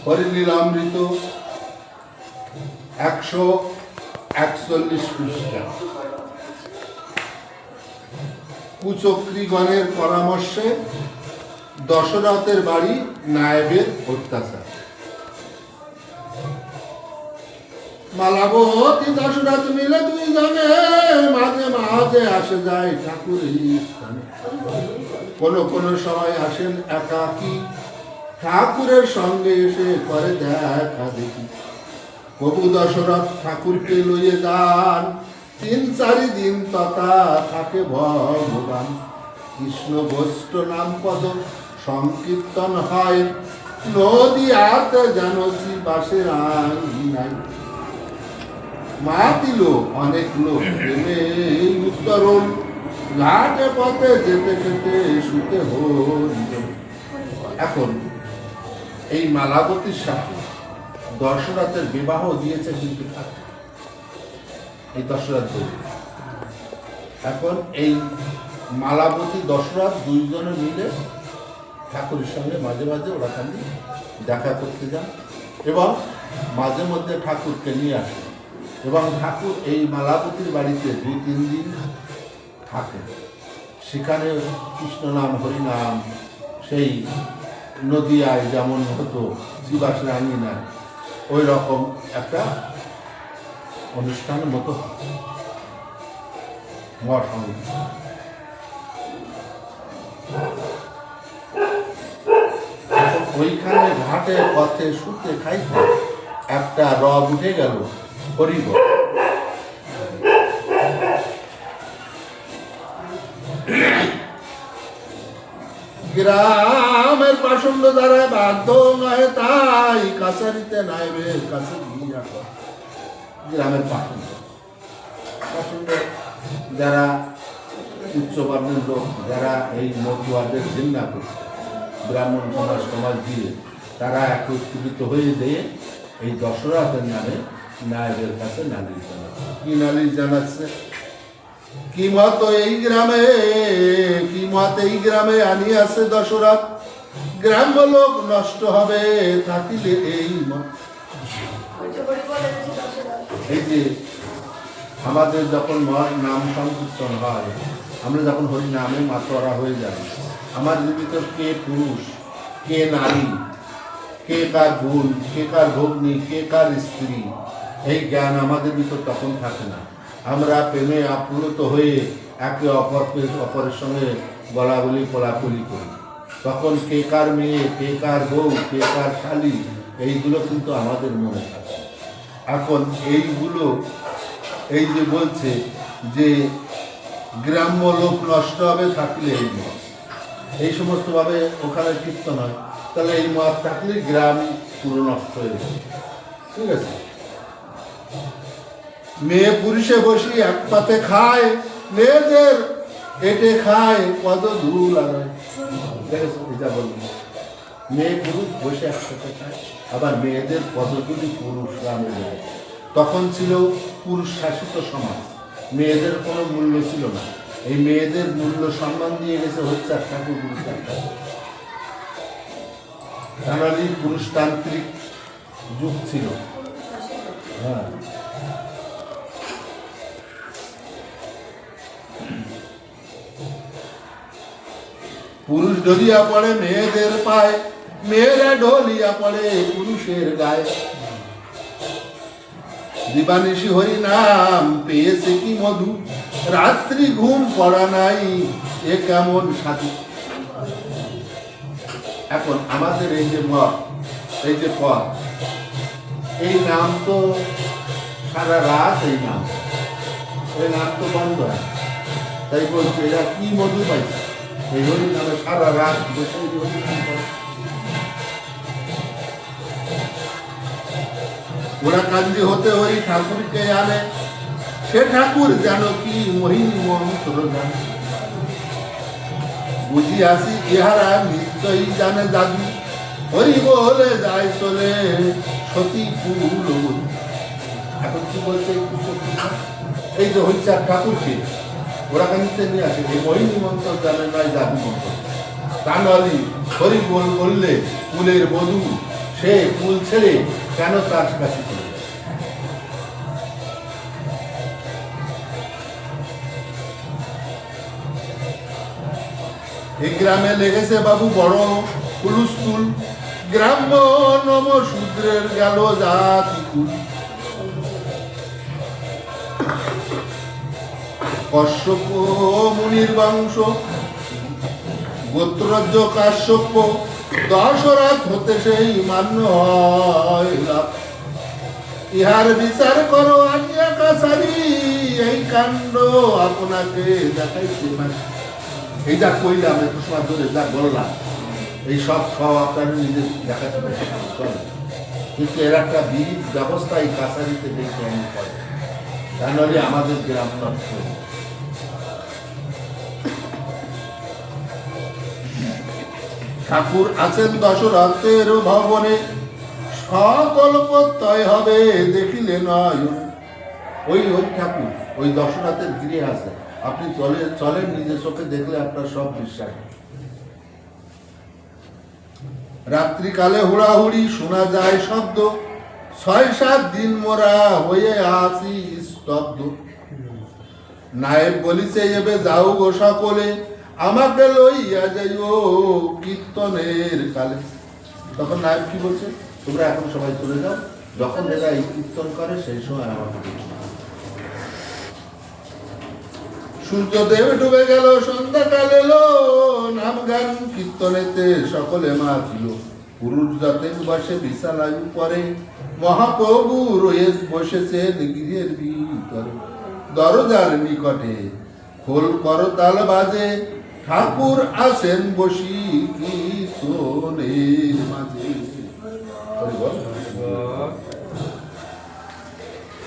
হরিলীলামৃত 141 পৃষ্ঠা। কুচক্রীগণের পরামর্শে দশরথের বাড়ি নায়েবের অত্যাচার। মালাবতী দশরথ মিলে দুইজনে মাঝে মাঝে আসে যায় ঠাকুরের স্থানে। কোন সময় আসেন একাকী, ঠাকুরের সঙ্গে এসে করে দেখা দেখি। প্রভু দশরথ ঠাকুরকে লইয়ে যান, 3-4 দিন তথা থাকে ভগবান। কৃষ্ণ গোষ্ঠ নাম পদ সংকীর্তন হয়, নদী আত জানসী বাসের আঙিনায়। মাতিল অনেক লোক প্রেমে উত্তরণ, ঘাটে পথে যেতে যেতে শুতে হরিল। এখন এই মালাবতীর সাথে দশরথের বিবাহ দিয়েছে কিন্তু ঠাকুর, এই দশরথ বলি। এখন এই মালাবতী দশরথ দুইজনে মিলে ঠাকুরের সঙ্গে মাঝে মাঝে ওরা খালি দেখা করতে যান এবং মাঝে মধ্যে ঠাকুরকে নিয়ে আসেন। এবং ঠাকুর এই মালাবতীর বাড়িতে 2-3 দিন থাকেন। সেখানে কৃষ্ণ নাম হরিনাম, সেই নদিয়ায় যেমন হতো জীবাসের আঙিনায়, ওই রকম একটা অনুষ্ঠানের মতো মহাসংগীত। ওইখানে ঘাটে পথে শুতে খাইতে একটা রব উঠে গেল, হরিব। গ্রামের পাষণ্ড দ্বারা বাধ্য নয়, তাই কাছারিতে নাইবের কাছে গিয়া। গ্রামের পাষণ্ড যারা উচ্চ বর্ণের লোক, যারা এই মতুয়াদের ঘৃণা করছে, ব্রাহ্মণ সমাজ দিয়ে তারা একত্রিত হয়ে দিয়ে এই দশরথের নামে নায়েবের কাছে নালিশ জানাচ্ছে। কি নালিশ জানাচ্ছে? কি মত এই গ্রামে আনিয়াছে দশরথ, গ্রাম্য লোক নষ্ট হবে থাকিলে এই মত। এই যে আমাদের যখন নাম সংকীর্তন হয়, আমরা যখন হরি নামে মাতোয়ারা হয়ে যাই, আমাদের ভিতর কে পুরুষ, কে নারী, কে কার বোন, কে কার ভগ্নী, কে কার স্ত্রী, এই জ্ঞান আমাদের ভিতর তখন থাকে না। আমরা প্রেমে আপ্লুত হয়ে একে অপরের সঙ্গে বলাবলি কোলাকুলি করি। তখন কে কার মেয়ে, কে কার বউ, কে কার শালী, এইগুলো কিন্তু আমাদের মনে থাকে। এখন এইগুলো এই যে বলছে যে গ্রাম্য লোক নষ্ট হবে থাকলে এই মত, এই সমস্তভাবে ওখানে কীর্তন হয়, তাহলে এই মত থাকলে গ্রাম পুরো নষ্ট হয়ে যাবে। ঠিক আছে? মেয়ে পুরুষে বসি এক পাতে খায়, মেয়েদের এটে খায় কত দূর লাগায়। এটা বলবো, মেয়ে পুরুষ বসে একসাথে খায়, আবার মেয়েদের পদগুলি পুরুষ রামে যায়। তখন ছিল পুরুষ শাসিত সমাজ, মেয়েদের কোনো মূল্য ছিল না। এই মেয়েদের মূল্য সম্মান দিয়ে গেছে হচ্ছে ঠাকুর পুরুষ কানালি পুরুষতান্ত্রিক যুগ ছিল। হ্যাঁ, পুরুষ ঢলিয়া পড়ে মেয়েদের পায়, মেয়েরা ঢলিয়া পড়ে পুরুষের গায়ে। দিবানিশি হরি নাম পেয়েছে কি মধু, রাত্রি ঘুম পড়া নাই এ কেমন সাথী। এখন আমাদের এই যে মত, এই যে পথ, এই নাম তো সারা রাত এই নাম তো বন্ধ হয়। তাই বলছে এরা কি মধু পাইছে, এই হরি নামে সারা রাত বসে হরি নাম করে। ওরা কান্দি হতে হরি ঠাকুরকে আনে, সে ঠাকুর যেন কি মোহিনী মন্ত্র জানে। বুঝি আসি ইহারা নিশ্চয়ই জানে জাদু, হরি বলে যায় চলে সতী ফুল। এখন কি বলছে এই যে হরিচার ঠাকুরকে ওরা কান্দিতে নিয়ে আসে, এই মোহিনী মন্ত্র জানে নয় জাদু মন্ত্র। কানলি হরি বললে ফুলের বধূ, সে কুল ছেড়ে কেন তার কাছে চলে যায়? এই গ্রামে লেগেছে বাবু বড় হুলস্থুল, গ্রাম্য নম শূদ্রের গেল জাতি কুল। কশ্যপ মুনির বংশ, গোত্রজ কাশ্যপ, দশরথ হতে সেই মান্য হয় লাভ। ইহার বিচার করো আনিয়া কাছারি, এই কাণ্ড আপনাকে দেখাইছে মানে। এই যা কইলাম একটু সময় ধরে যা বললাম, এই সব আপনার নিজে দেখাতে চলে, কিন্তু এর একটা বিধ ব্যবস্থা এই কাছারিতে দেখে আমি করে, তা নাহলে আমাদের গ্রাম নষ্ট। ঠাকুর আছেন দশরথের ভবনে, সকল প্রত্যয় হবে দেখিলে নয়। ওই ঠাকুর ওই দশরথের গৃহে আছে, আপনি চলেন নিজের চোখে দেখলে আপনার সব বিশ্বাস। রাত্রিকালে হুড়াহুড়ি শোনা যায় শব্দ, ৬-৭ দিন মোরা হয়ে আসি স্তব্ধ। নায়েব বলিছে এবে যাও গো সকলে, আমাকে লইয়া যাইও কীর্তনের কালে। তখন নায়েব কি বলছে, তোমরা এখন সবাই চলে যাও, যখন এরা এই কীর্তন করে সেই সময় আমাকে। সূর্যদেব ডুবে গেল, সন্ধ্যাকাল এলো, নাম গান কীর্তনেতে সকলে মাতিল। পুরুষ জাতের বসে বিশাল আয়ু পরে, মহাপ্রভু রয়ে বসেছেন গৃহের ভিতরে। দরজার নিকটে খোল করতাল বাজে, ঠাকুর আসেন বসি কীর্তনের মাঝে।